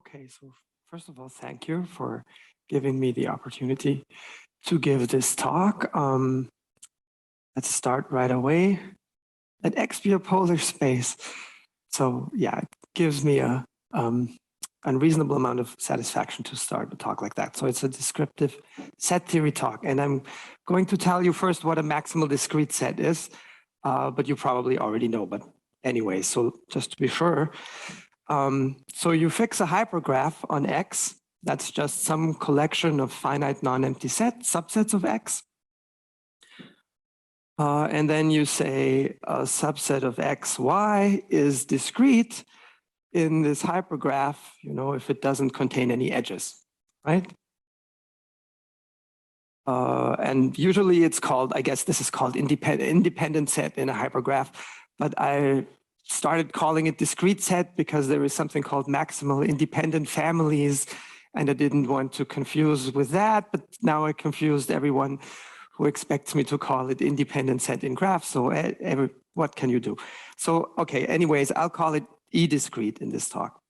Okay, so first of all, thank you for giving me the opportunity to give this talk. Let's start right away. Let X be a polar space. So yeah, it gives me a unreasonable amount of satisfaction to start a talk like that. So it's a descriptive set theory talk. And I'm going to tell you first what a maximal discrete set is, but you probably already know, but anyway, so just to be sure. So you fix a hypergraph on X. That's just some collection of finite non-empty subsets of X. And then you say a subset of X, Y is discrete in this hypergraph, if it doesn't contain any edges, right? And usually it's called, I guess this is called independent set in a hypergraph, but I started calling it discrete set because there is something called maximal independent families, and I didn't want to confuse with that, but now I confused everyone who expects me to call it independent set in graphs. So what can you do? So, okay, anyways, I'll call it E-discrete in this talk.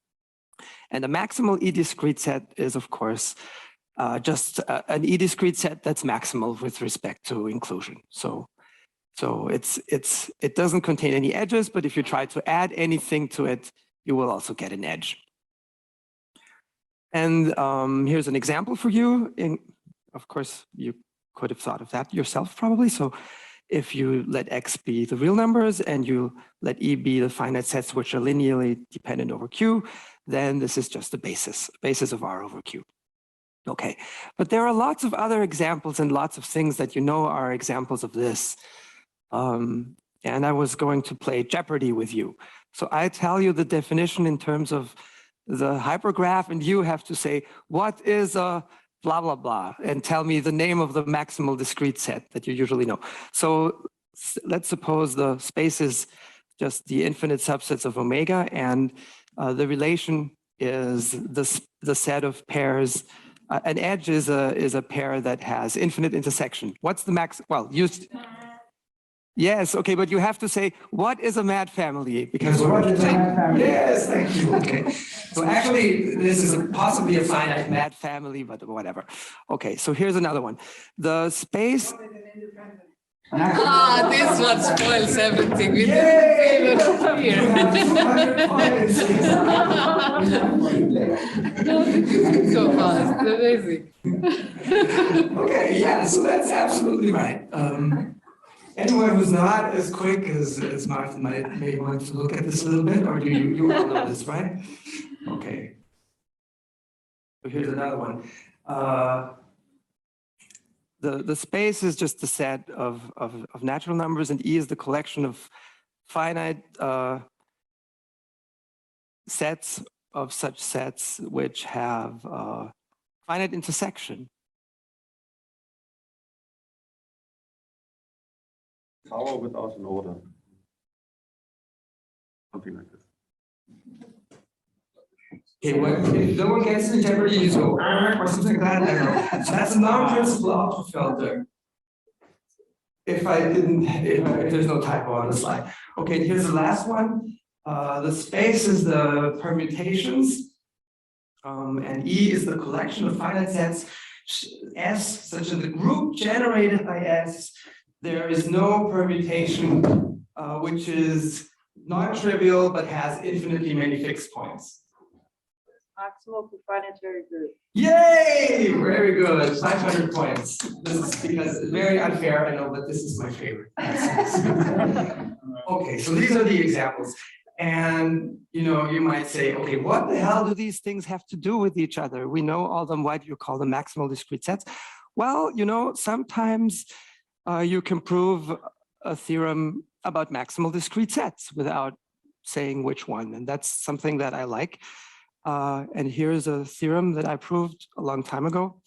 And a maximal E-discrete set is, of course, just an E-discrete set that's maximal with respect to inclusion. So it doesn't contain any edges, but if you try to add anything to it, you will also get an edge. And here's an example for you. Of course, you could have thought of that yourself probably. So if you let X be the real numbers and you let E be the finite sets which are linearly dependent over Q, then this is just the basis of R over Q. Okay, but there are lots of other examples and lots of things that are examples of this. And I was going to play Jeopardy with you. So I tell you the definition in terms of the hypergraph, and you have to say, what is a blah, blah, blah, and tell me the name of the maximal discrete set that you usually know. So let's suppose the space is just the infinite subsets of omega, and the relation is the set of pairs. An edge is a pair that has infinite intersection. What's the max? Well, yes, okay, but you have to say, what is a mad family? Because what is a mad family? Yes, thank you. Okay, so actually, this is possibly a finite mad family, but whatever. Okay, so here's another one. The space. This one spoils everything. We didn't even hear. So fast, amazing. Okay, yeah, so that's absolutely right. Anyone who's not as quick as Martin may want to look at this a little bit, or do you all know this, right? Okay. So here's another one. The space is just the set of natural numbers, and E is the collection of finite sets of such sets which have finite intersection. Tower without an order. Something like this. Okay, if no one gets in Jeopardy, you go or something like that. So that's a non-principal Opperfelder. If there's no typo on the slide. Okay, here's the last one. The space is the permutations, and E is the collection of finite sets S, such as the group generated by S. There is no permutation which is non-trivial but has infinitely many fixed points. Maximal cofinitary group. Yay! Very good. 500 points. This is because it's very unfair, I know, but this is my favorite. Okay, so these are the examples. And you might say, okay, what the hell do these things have to do with each other? We know all them. Why do you call them maximal discrete sets? Well, sometimes you can prove a theorem about maximal discrete sets without saying which one. And that's something that I like. And here's a theorem that I proved a long time ago.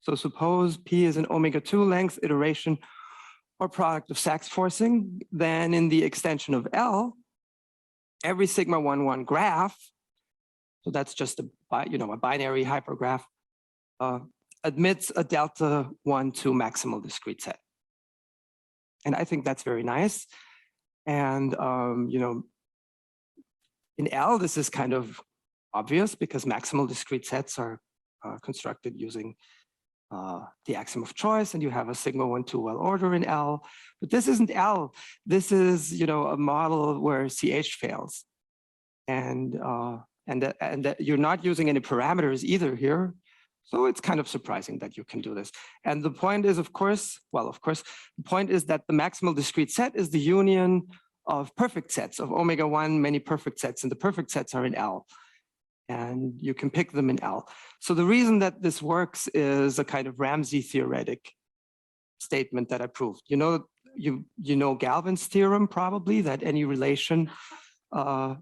So suppose P is an omega-2 length iteration or product of Sachs forcing, then in the extension of L, every sigma 1, 1 graph, so that's just a binary hypergraph, admits a delta 1, 2 maximal discrete set. And I think that's very nice. And in L, this is kind of obvious because maximal discrete sets are constructed using the axiom of choice, and you have a sigma 1, 2 well order in L. But this isn't L. This is, you know, a model where CH fails, and that you're not using any parameters either here. So it's kind of surprising that you can do this. And the point is, of course, the point is that the maximal discrete set is the union of perfect sets of omega 1, many perfect sets, and the perfect sets are in L. And you can pick them in L. So the reason that this works is a kind of Ramsey theoretic statement that I proved. You know Galvin's theorem probably, that any relation on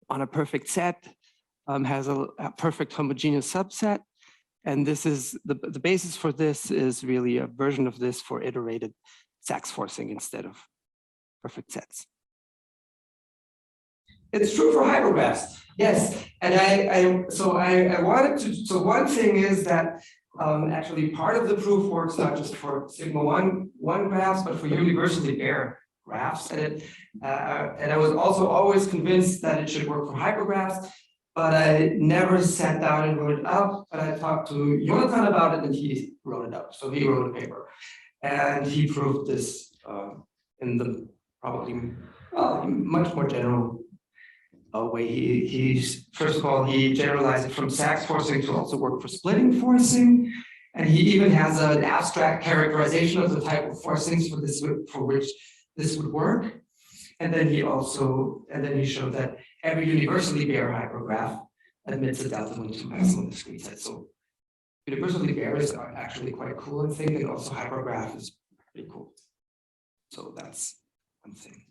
a perfect set has a perfect homogeneous subset. And this is the basis for this is really a version of this for iterated Sachs forcing instead of perfect sets. It's true for hypergraphs, yes. And I wanted to, so one thing is that actually part of the proof works not just for sigma 1 graphs, but for universally bare graphs. And I was also always convinced that it should work for hypergraphs, but I never sat down and wrote it up. But I talked to Jonathan about it and he wrote it up. So he wrote a paper and he proved this in the probably much more general way. He's first of all, he generalized it from Sachs forcing to also work for splitting forcing. And he even has an abstract characterization of the type of forcings for which this would work. And then he showed that every universally bare hypergraph admits a delta 1 to maximal discrete set. So universally bare is actually quite cool, I think, and also hypergraph is pretty cool. So that's one thing.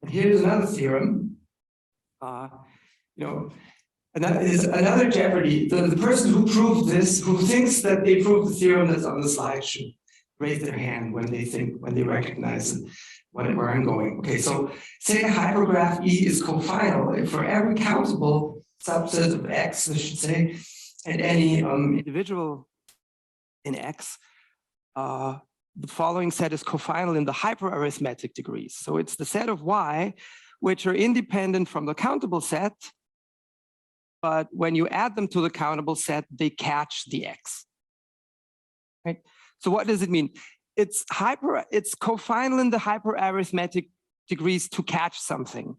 And here's another theorem. And that is another jeopardy. The person who proved this, who thinks that they proved the theorem that's on the slide, should raise their hand when they recognize where I'm going. Okay, so say a hypergraph E is cofinal for every countable subset of X, I should say, and any individual in X, the following set is cofinal in the hyperarithmetic degrees. So it's the set of Y, which are independent from the countable set, but when you add them to the countable set, they catch the X. Right? So what does it mean? It's cofinal in the hyperarithmetic degrees to catch something,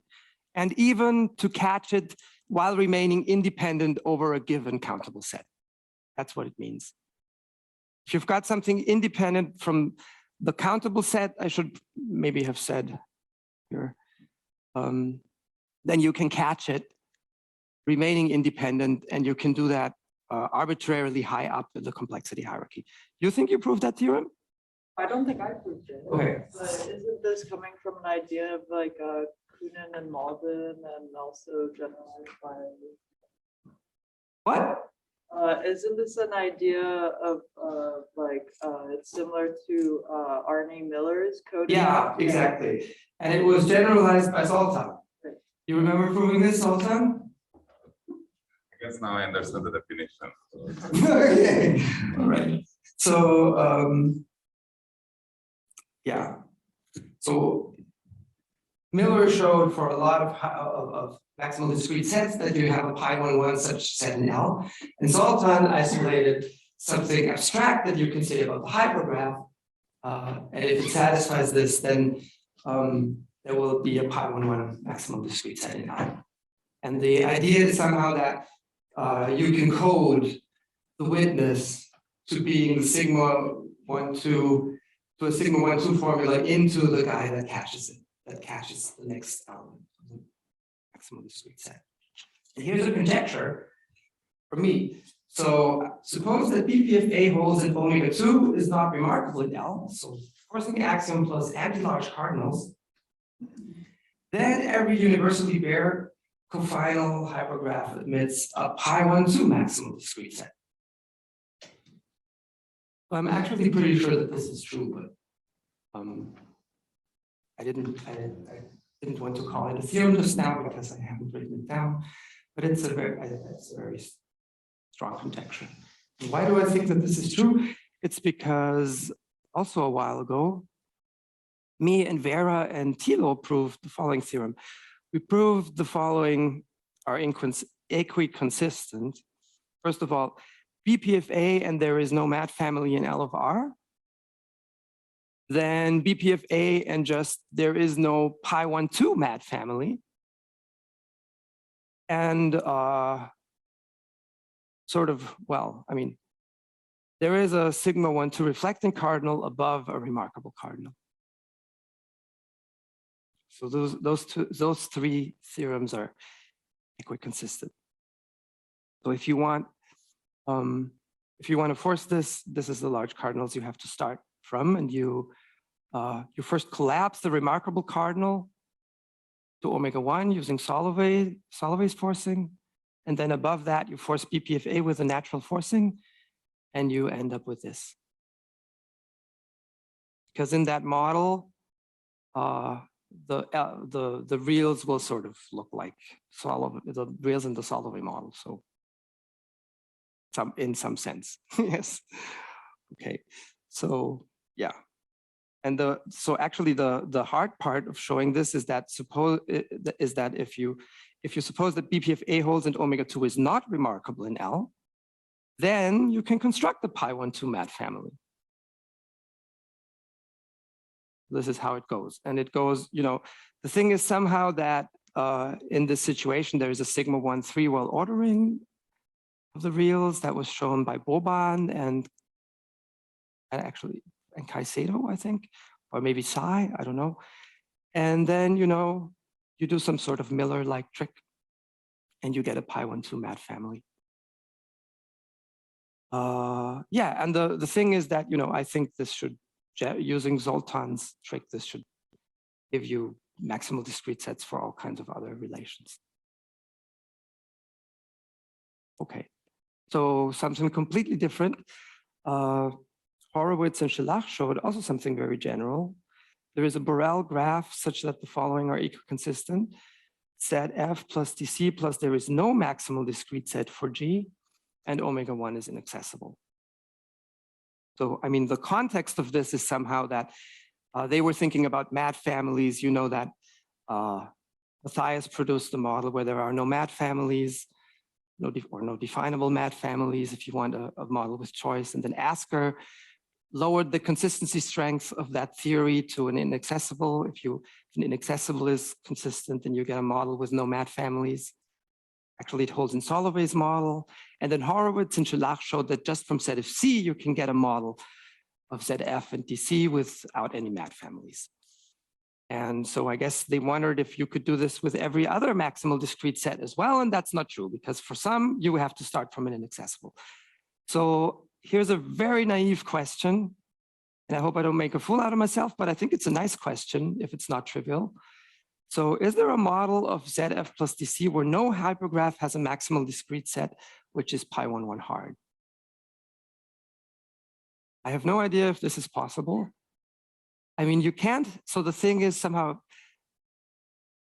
and even to catch it while remaining independent over a given countable set. That's what it means. If you've got something independent from the countable set, I should maybe have said here, then you can catch it remaining independent, and you can do that arbitrarily high up in the complexity hierarchy. You think you proved that theorem? I don't think I proved it. Okay. But isn't this coming from an idea of like Kunin and Malden and also generalized by? What? Isn't this an idea of it's similar to Arne Miller's coding? Yeah, exactly. And it was generalized by Zoltan. Right. You remember proving this, Zoltan? I guess now I understand the definition. Okay, all right. So, yeah. So Miller showed for a lot of maximal discrete sets that you have a pi11 such set in L. And Zoltan isolated something abstract that you can say about the hypergraph. And if it satisfies this, then there will be a pi11 maximal discrete set in L. And the idea is somehow that you can code the witness to being the sigma 1, 2 to a sigma 1, 2 formula into the guy that catches it, that catches the next element of the maximal discrete set. And here's a conjecture for me. So suppose that BPFA holds in omega 2 is not remarkable in L. So forcing axiom plus anti-large cardinals, then every universally bare cofinal hypergraph admits a pi12 maximal discrete set. I'm actually pretty sure that this is true, but I didn't want to call it a theorem just now because I haven't written it down. But it's a very strong conjecture. And why do I think that this is true? It's because also a while ago, me and Vera and Thilo proved the following theorem. We proved the following are equiconsistent, first of all, BPFA and there is no mat family in L of R, then BPFA and just there is no pi12 mat family, and sort of, well, I mean, there is a sigma 1,2 reflecting cardinal above a remarkable cardinal. So those three theorems are equiconsistent. So if you want to force this, this is the large cardinals you have to start from, and you first collapse the remarkable cardinal to omega-1 using Solovey's forcing, and then above that you force BPFA with a natural forcing, and you end up with this. Because in that model, the reals will sort of look like the reals in the Solovey model. So in some sense, yes. Okay, so yeah. And so actually the hard part of showing this is that if you suppose that BPFA holds and omega-2 is not remarkable in L, then you can construct the pi12 mat family. This is how it goes. And it goes, the thing is somehow that in this situation, there is a sigma 1,3 well ordering of the reals that was shown by Boban and Caicedo, I think, or maybe Psi, I don't know. And then, you do some sort of Miller-like trick and you get a pi12 mat family. Yeah, and the thing is that, I think this should, using Zoltan's trick, this should give you maximal discrete sets for all kinds of other relations. Okay, so something completely different. Horowitz and Schillach showed also something very general. There is a Borel graph such that the following are equiconsistent. Set F plus DC plus there is no maximal discrete set for G, and omega-1 is inaccessible. So, I mean, the context of this is somehow that they were thinking about mat families. You know that Matthias produced a model where there are no mat families, or no definable mat families if you want a model with choice. And then Asker lowered the consistency strength of that theory to an inaccessible. If an inaccessible is consistent, then you get a model with no mat families. Actually, it holds in Solovey's model. And then Horowitz and Schillach showed that just from set of C, you can get a model of ZF and DC without any mat families. And so I guess they wondered if you could do this with every other maximal discrete set as well. And that's not true, because for some, you have to start from an inaccessible. So here's a very naive question. And I hope I don't make a fool out of myself, but I think it's a nice question if it's not trivial. So is there a model of ZF plus DC where no hypergraph has a maximal discrete set, which is pi11 hard? I have no idea if this is possible. I mean, you can't. So the thing is somehow,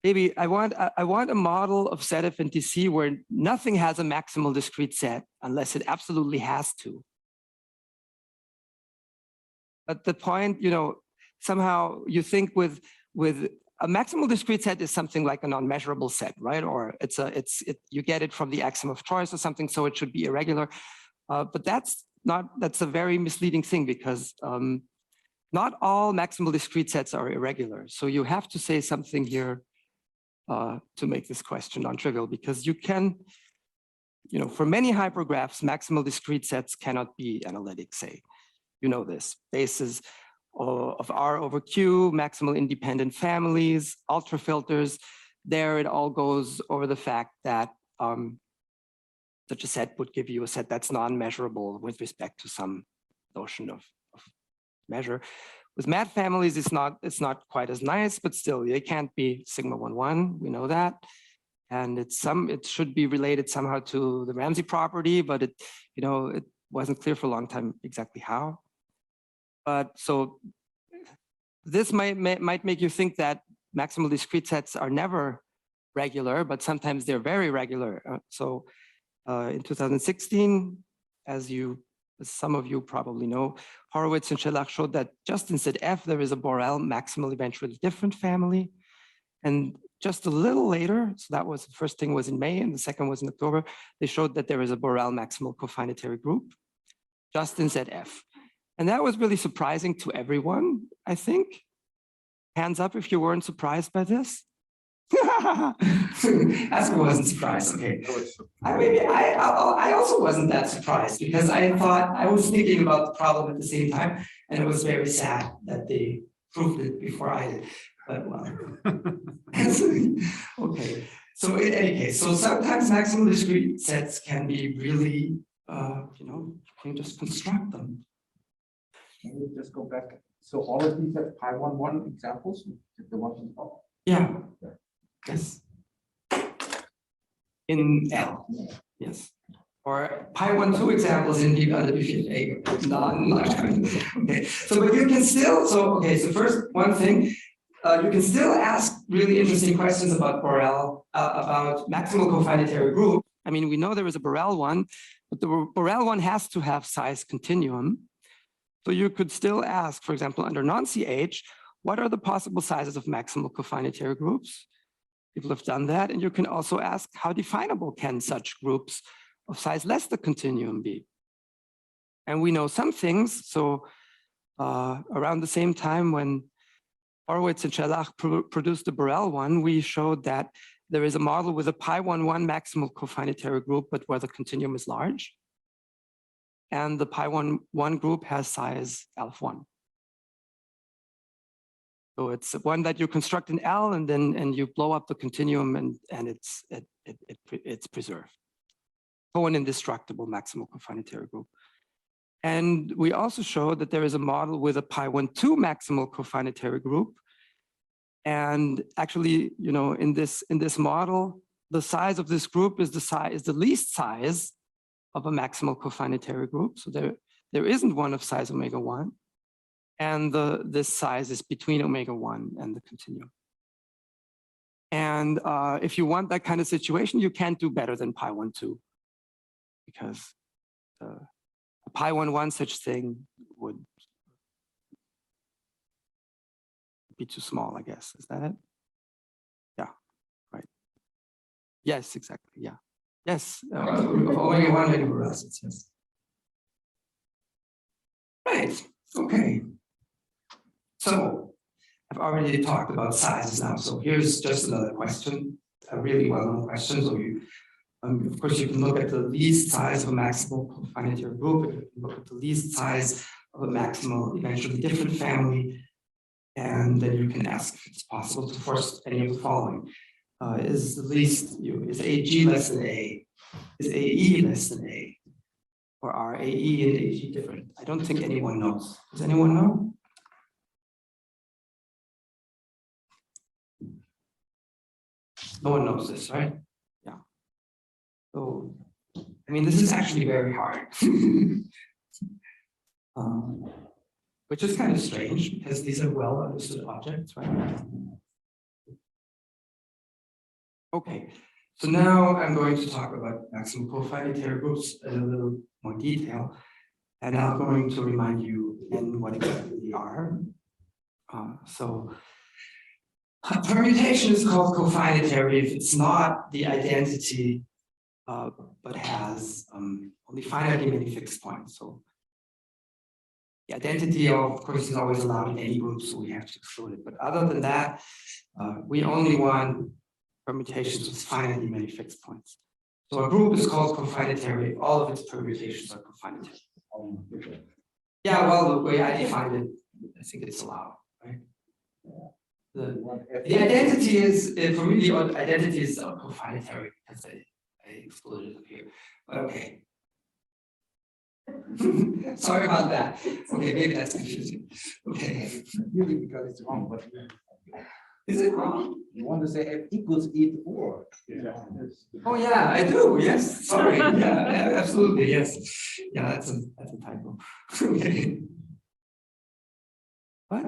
maybe I want a model of ZF and DC where nothing has a maximal discrete set unless it absolutely has to. But the point, somehow you think with a maximal discrete set is something like a non-measurable set, right? Or you get it from the axiom of choice or something, so it should be irregular. But that's a very misleading thing, because not all maximal discrete sets are irregular. So you have to say something here to make this question non-trivial, because you can, for many hypergraphs, maximal discrete sets cannot be analytic, say. You know this. Bases of R over Q, maximal independent families, ultrafilters. There it all goes over the fact that such a set would give you a set that's non-measurable with respect to some notion of measure. With mat families, it's not quite as nice, but still they can't be sigma 1,1. We know that. And it should be related somehow to the Ramsey property, but it wasn't clear for a long time exactly how. But so this might make you think that maximal discrete sets are never regular, but sometimes they're very regular. So in 2016, as some of you probably know, Horowitz and Schillach showed that just in set F, there is a Borel maximal eventually different family. And just a little later, so that was the first thing was in May and the second was in October, they showed that there is a Borel maximal cofinitary group just in ZF. And that was really surprising to everyone, I think. Hands up if you weren't surprised by this. Asper wasn't surprised, okay. I also wasn't that surprised because I thought I was thinking about the problem at the same time, and it was very sad that they proved it before I did. But well, okay. So in any case, so sometimes maximal discrete sets can be really, you can just construct them. Can we just go back? So all of these have pi11 examples, the ones on top? Yeah. Yes. In L. Yes. Or pi12 examples in BFA. Okay. So but you can still, so first one thing, you can still ask really interesting questions about Borel, about maximal cofinitary group. I mean, we know there is a Borel one, but the Borel one has to have size continuum. So you could still ask, for example, under non-CH, what are the possible sizes of maximal cofinitary groups? People have done that. And you can also ask, how definable can such groups of size less the continuum be? And we know some things. So around the same time when Horowitz and Schellach produced the Borel one, we showed that there is a model with a pi11 maximal cofinitary group, but where the continuum is large. And the pi11 group has size L1. So it's one that you construct in L and you blow up the continuum and it's preserved. So an indestructible maximal cofinitary group. And we also showed that there is a model with a pi12 maximal cofinitary group. And actually, in this model, the size of this group is the least size of a maximal cofinitary group. So there isn't one of size omega1. And this size is between omega1 and the continuum. And if you want that kind of situation, you can't do better than pi12, because a pi11 such thing would be too small, I guess. Is that it? Yeah, right. Yes, exactly. Yeah. Yes. Omega1 anywhere else. Yes. Right. Okay. So I've already talked about sizes now. So here's just another question, a really well-known question. So of course, you can look at the least size of a maximal cofinitary group. You can look at the least size of a maximal eventually different family. And then you can ask if it's possible to force any of the following. Is AG less than A? Is AE less than A? Or are AE and AG different? I don't think anyone knows. Does anyone know? No one knows this, right? Yeah. So, I mean, this is actually very hard. Which is kind of strange because these are well understood objects, right? Okay, so now I'm going to talk about maximal cofinitary groups in a little more detail. And I'm going to remind you in what exactly they are. So a permutation is called cofinitary if it's not the identity, but has only finitely many fixed points. So the identity, of course, is always allowed in any group, so we have to exclude it. But other than that, we only want permutations with finitely many fixed points. So a group is called cofinitary if all of its permutations are cofinitary. Yeah, well, the way I defined it, I think it's allowed, right? The identity is, for me, the identity is cofinitary because I excluded it here. But okay. Sorry about that. Okay, maybe that's confusing. Okay. Really, because it's wrong, but Is it wrong? you want to say F equals E4. Yeah. Oh yeah, I do. Yes. Sorry. Yeah, absolutely. Yes. Yeah, that's a typo. Okay. What?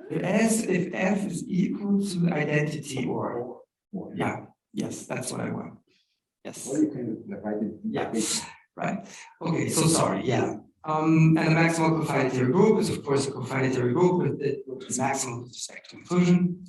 If F is equal to identity or yeah, yes, that's what I want. Yes. Or you can write it. Yeah. Right. Okay. So sorry. Yeah. And a maximal cofinitary group is, of course, a cofinitary group which is maximal with respect to inclusion.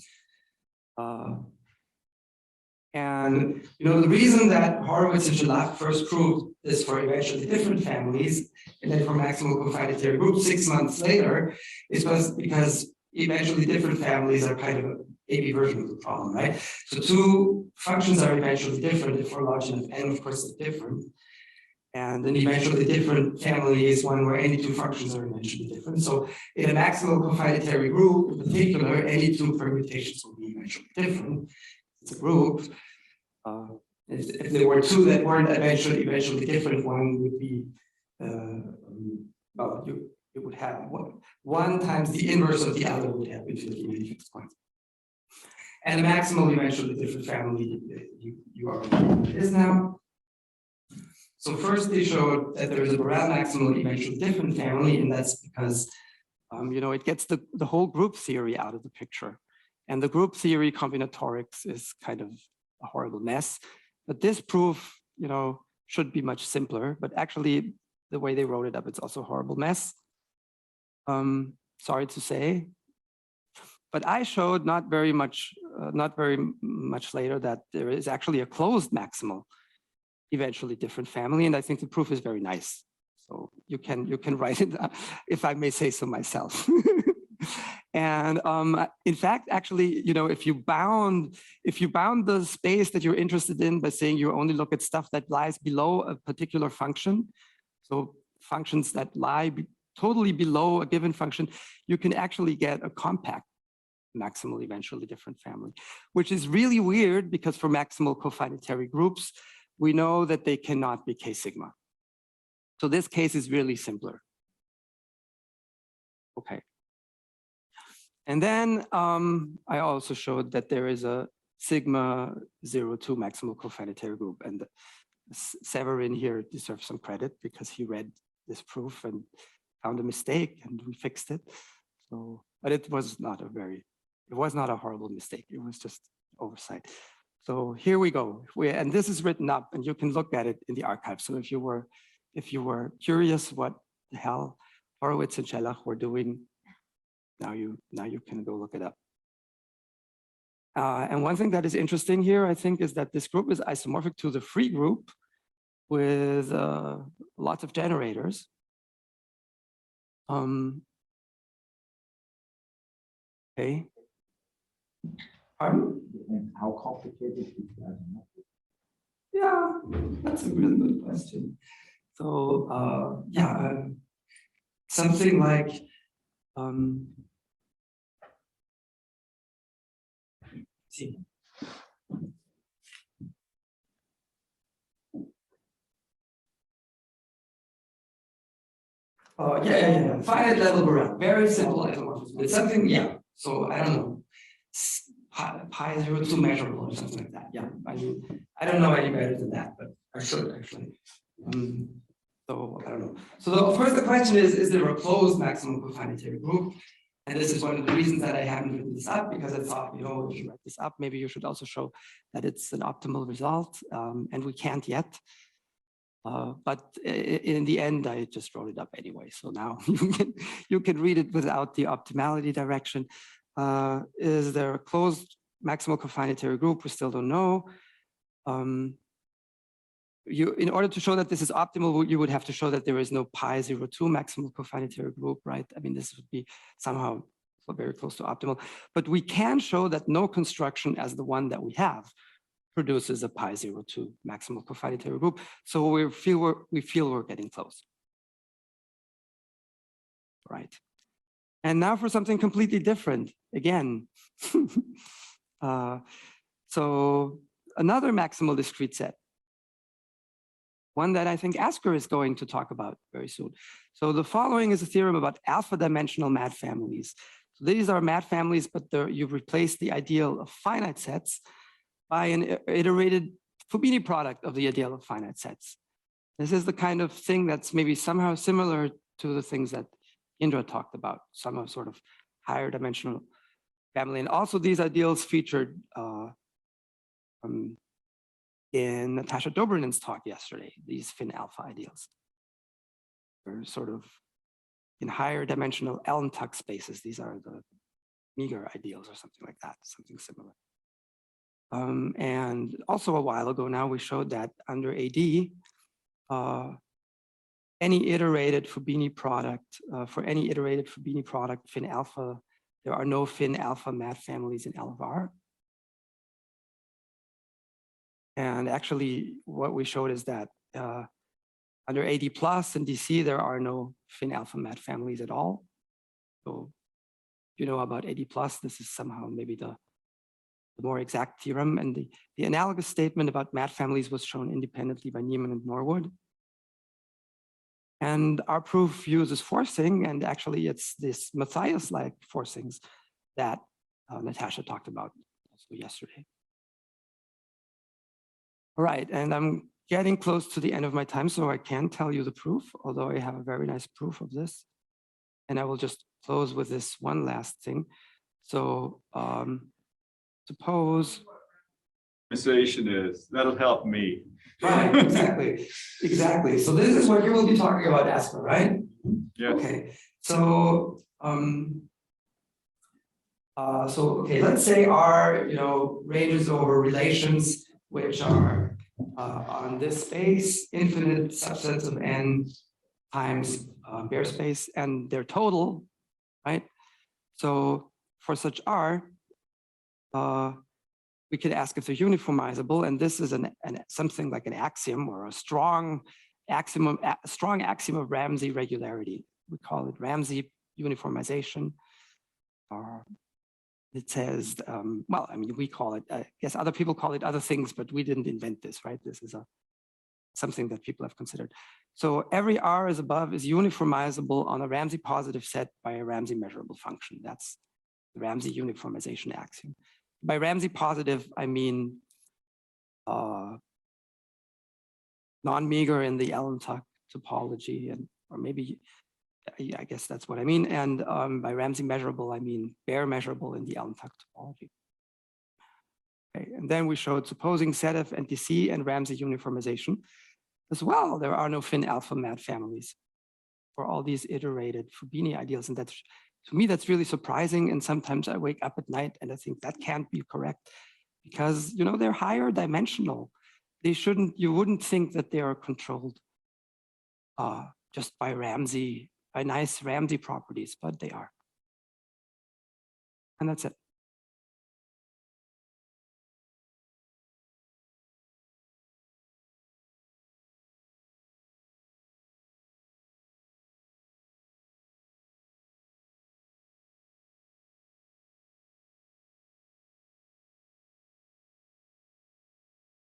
And the reason that Horowitz and July first proved this for eventually different families and then for maximal cofinitary groups 6 months later is because eventually different families are kind of an AB version of the problem, right? So two functions are eventually different if we're large enough, and of course they're different. And an eventually different family is one where any two functions are eventually different. So in a maximal cofinitary group, in particular, any two permutations will be eventually different. It's a group. If there were two that weren't eventually different, one would be, well, you would have one times the inverse of the other would have infinity many fixed points. And a maximal eventually different family, you already know what it is now. So first they showed that there is a Borel maximal eventually different family, and that's because, it gets the whole group theory out of the picture. And the group theory combinatorics is kind of a horrible mess. But this proof, should be much simpler. But actually, the way they wrote it up, it's also a horrible mess. Sorry to say. But I showed not very much later that there is actually a closed maximal eventually different family, and I think the proof is very nice. So you can write it, if I may say so myself. And in fact, actually, if you bound the space that you're interested in by saying you only look at stuff that lies below a particular function, so functions that lie totally below a given function, you can actually get a compact maximal eventually different family, which is really weird because for maximal cofinitary groups, we know that they cannot be K sigma. So this case is really simpler. Okay. And then I also showed that there is a sigma 0,2 maximal cofinitary group, and Severin here deserves some credit because he read this proof and found a mistake and we fixed it. So, but it was not a horrible mistake. It was just oversight. So here we go. And this is written up and you can look at it in the archive. So if you were curious what the hell Horowitz and Schellach were doing, now you can go look it up. And one thing that is interesting here, I think, is that this group is isomorphic to the free group with lots of generators. Okay. Pardon? And how complicated is that? Yeah, that's a really good question. So something like see. Oh, yeah. Finite level Borel, very simple isomorphism. It's something, so I don't know, pi 0,2 measurable or something like that. Yeah, I don't know any better than that, but I should actually. So I don't know. So first the question is there a closed maximal cofinitary group? And this is one of the reasons that I haven't written this up, because I thought, if you write this up, maybe you should also show that it's an optimal result, and we can't yet. But in the end, I just wrote it up anyway. So now you can read it without the optimality direction. Is there a closed maximal cofinitary group? We still don't know. In order to show that this is optimal, you would have to show that there is no pi 0,2 maximal cofinitary group, right? I mean, this would be somehow very close to optimal. But we can show that no construction as the one that we have produces a pi 0,2 maximal cofinitary group. So we feel we're getting close. Right. And now for something completely different, again. So another maximal discrete set. One that I think Asker is going to talk about very soon. So the following is a theorem about alpha dimensional mad families. So these are mad families, but you've replaced the ideal of finite sets by an iterated Fubini product of the ideal of finite sets. This is the kind of thing that's maybe somehow similar to the things that Indra talked about, some sort of higher dimensional family. And also these ideals featured in Natasha Dobrynin's talk yesterday, these fin alpha ideals. They're sort of in higher dimensional Elm-Tuck spaces. These are the meager ideals or something like that, something similar. And also a while ago now, we showed that under AD, any iterated Fubini product, for any iterated Fubini product, fin alpha, there are no fin alpha mat families in L of R. And actually, what we showed is that under AD plus and DC, there are no fin alpha mat families at all. So if you know about AD plus, this is somehow maybe the more exact theorem. And the analogous statement about mat families was shown independently by Niemann and Norwood. And our proof uses forcing, and actually it's this Matthias-like forcings that Natasha talked about also yesterday. All right, and I'm getting close to the end of my time, so I can tell you the proof, although I have a very nice proof of this. And I will just close with this one last thing. So suppose. Conversation is, that'll help me. Right, exactly, exactly. So this is what you will be talking about, Asper, right? Yes. Okay, so okay, let's say R, ranges over relations which are on this space, infinite subsets of n times bare space, and their total, right? So for such R, we could ask if they're uniformizable, and this is something like an axiom or a strong axiom of Ramsey regularity. We call it Ramsey uniformization. It says, well, I mean, we call it, I guess other people call it other things, but we didn't invent this, right? This is something that people have considered. So every R is above is uniformizable on a Ramsey positive set by a Ramsey measurable function. That's the Ramsey uniformization axiom. By Ramsey positive, I mean non-meager in the Allen-Tuck topology, or maybe, I guess that's what I mean. And by Ramsey measurable, I mean bare measurable in the Allen-Tuck topology. Okay, and then we showed supposing ZF and DC and Ramsey uniformization as well. There are no fin alpha mat families for all these iterated Fubini ideals, and that's, to me, that's really surprising. And sometimes I wake up at night and I think that can't be correct because, they're higher dimensional. You wouldn't think that they are controlled just by nice Ramsey properties, but they are. And that's it.